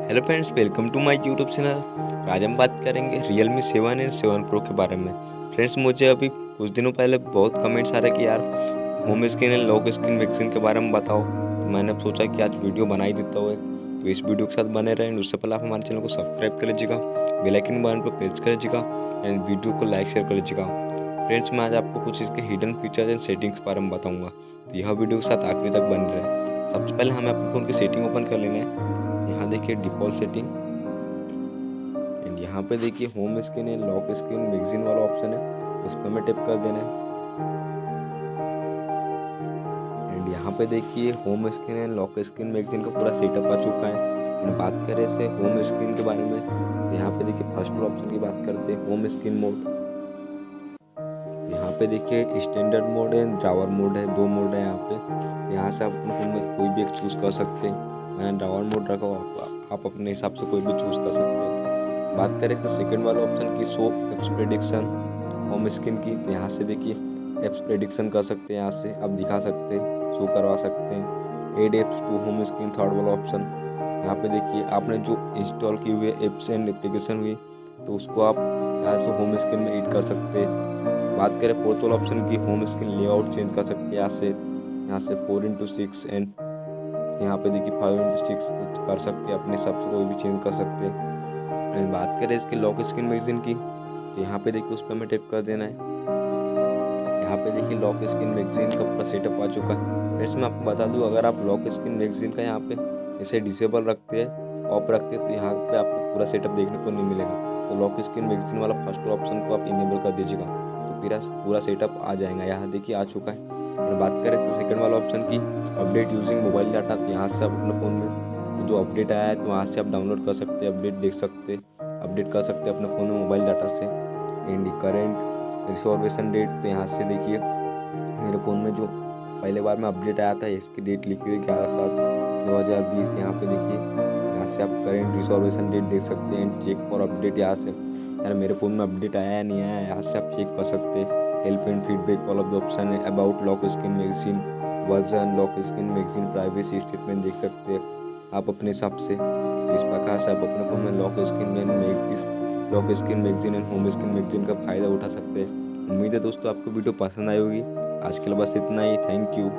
Hello friends, welcome to my YouTube channel. आज हम बात करेंगे Realme 7 एंड 7 Pro के बारे में। फ्रेंड्स, मुझे अभी कुछ दिनों पहले बहुत कमेंट्स आ रहे कि यार home screen and lock screen magazine के बारे में बताओ। तो मैंने सोचा कि आज वीडियो बना ही देता हूँ एक। तो इस वीडियो के साथ बने रहें। उससे पहले आप हमारे चैनल को सब्सक्राइब कर लीजिएगा, बेल आइकन बटन पर प्रेस कर लीजिएगा एंड वीडियो को लाइक शेयर कर लीजिएगा। फ्रेंड्स, मैं आज आपको कुछ इसके हिडन फीचर्स एंड सेटिंग्स के बारे में बताऊँगा, तो यह वीडियो के साथ आखिरी तक बन रहे। सबसे पहले हमें अपने फ़ोन की सेटिंग ओपन कर लेना है। यहाँ देखिए डिफ़ॉल्ट सेटिंग एंड यहाँ पे देखिए home screen and lock screen magazine वाला ऑप्शन है, उस पर हमें टिप कर देना है। एंड यहाँ पे देखिए home screen and lock screen magazine का पूरा सेटअप आ चुका है। एंड बात करें इसे होम स्क्रीन के बारे में, तो यहाँ पे देखिए फर्स्ट ऑप्शन की बात करते हैं होम स्क्रीन मोड। यहाँ पे देखिए स्टैंडर्ड मोड है, ड्रावर मोड है, दो मोड है यहाँ पे। यहाँ से आप अपने फ़ोन में कोई भी एक चूज़ कर सकते हैं। मैंने ड्रावर मोड रखा हुआ, आप अपने हिसाब से कोई भी चूज़ कर सकते हैं। बात करें इसका सेकंड वाला ऑप्शन की, show apps prediction home screen की, तो यहाँ से देखिए एप्स प्रेडिक्शन कर सकते हैं। यहाँ से आप दिखा सकते हैं, शो करवा सकते हैं। Add apps to home screen third वाला ऑप्शन। यहाँ पे देखिए आपने जो इंस्टॉल की हुई एप्स एंड एप्लीकेशन हुई, तो उसको आप यहाँ से होम स्क्रीन में एड कर सकते हैं। बात करें फोर्थ वाला ऑप्शन की, होम स्क्रीन लेआउट चेंज कर सकते हैं। यहाँ से 4:6 एंड यहाँ पे देखिए 5:6 कर सकते हैं, अपने हिसाब से कोई भी चेंज कर सकते हैं। बात करें इसके लॉक स्क्रीन मैगजीन की, तो यहाँ पे देखिए उस पर हमें टैप कर देना है। यहाँ पे देखिए लॉक स्क्रीन मैगजीन का पूरा सेटअप आ चुका है। फ्रेंड्स, मैं आपको बता दूँ, अगर आप लॉक स्क्रीन मैगजीन का यहाँ पे इसे डिसेबल रखते हैं, ऑफ रखते हैं, तो यहाँ पे आपको पूरा सेटअप देखने को नहीं मिलेगा। तो लॉक स्क्रीन मैगजीन वाला फर्स्ट ऑप्शन को आप इनेबल कर दीजिएगा, तो फिर पूरा सेटअप आ जाएगा। यहाँ देखिए आ चुका है। और बात करें तो सेकंड वाला ऑप्शन की, अपडेट यूजिंग मोबाइल डाटा, तो यहाँ से आप अपने फ़ोन में जो अपडेट आया है तो वहाँ से आप डाउनलोड कर सकते हैं, अपडेट देख सकते हैं, अपडेट कर सकते हैं अपने फ़ोन में मोबाइल डाटा से। एंड करेंट रिजॉल्वेशन डेट, तो यहाँ से देखिए मेरे फ़ोन में जो पहले बार में अपडेट आया था, इसकी डेट लिखी हुई 11/7/2020। यहाँ पे देखिए, यहाँ से आप करेंट रिजॉल्वेशन डेट देख सकते हैं। चेक फॉर अपडेट, यहाँ से यार मेरे फ़ोन में अपडेट आया या नहीं आया, यहाँ से आप चेक कर सकते हैं। हेल्प एंड फीडबैक वाला जो ऑप्शन है, about lock screen magazine version, lock screen magazine privacy statement देख सकते हैं आप अपने हिसाब से। तो इस प्रकार से आप अपने फ़ोन में lock screen magazine and home screen magazine का फ़ायदा उठा सकते हैं। उम्मीद है दोस्तों आपको वीडियो पसंद आई होगी। आज के लिए बस इतना ही। Thank you.